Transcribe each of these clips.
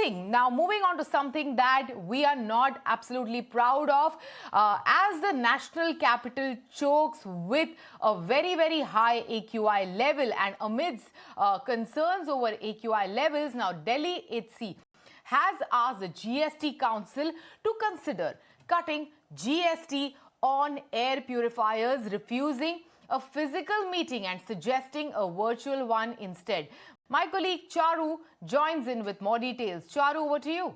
something. Now, moving on to something that we are not absolutely proud of. As the national capital chokes with a very, very high AQI level, and amidst concerns over AQI levels, now Delhi HC has asked the GST Council to consider cutting GST on air purifiers, refusing a physical meeting and suggesting a virtual one instead. My colleague Charu joins in with more details. Charu, over to you.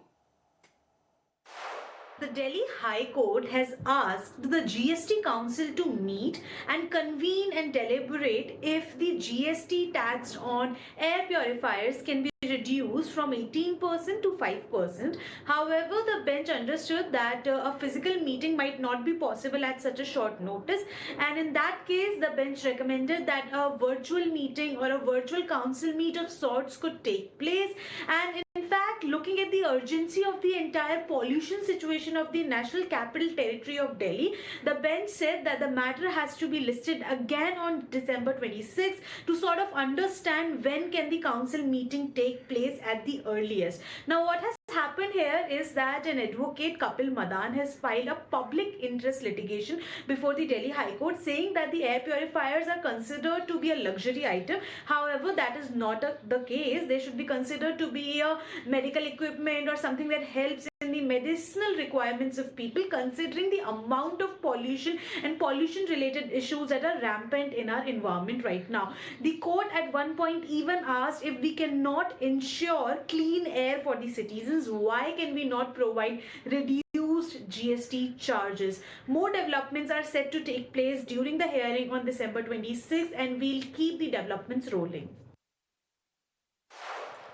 The Delhi High Court has asked the GST Council to meet and convene and deliberate if the GST taxed on air purifiers can be reduced from 18% to 5%. However, the bench understood that a physical meeting might not be possible at such a short notice, and in that case, the bench recommended that a virtual meeting or a virtual council meet of sorts could take place. And in fact, looking at the urgency of the entire pollution situation of the National Capital Territory of Delhi, the bench said that the matter has to be listed again on December 26th to sort of understand when can the council meeting take place at the earliest. Now, what has happened here is that an advocate, Kapil Madan, has filed a public interest litigation before the Delhi High Court saying that the air purifiers are considered to be a luxury item. However, that is not the case. They should be considered to be a medical equipment or something that helps in the medicinal requirements of people, considering the amount of pollution and pollution related issues that are rampant in our environment right now. The court at one point even asked if we cannot ensure clean air for the citizens, why can we not provide reduced GST charges? More developments are set to take place during the hearing on December 26th, and we'll keep the developments rolling.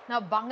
Now, Bangladesh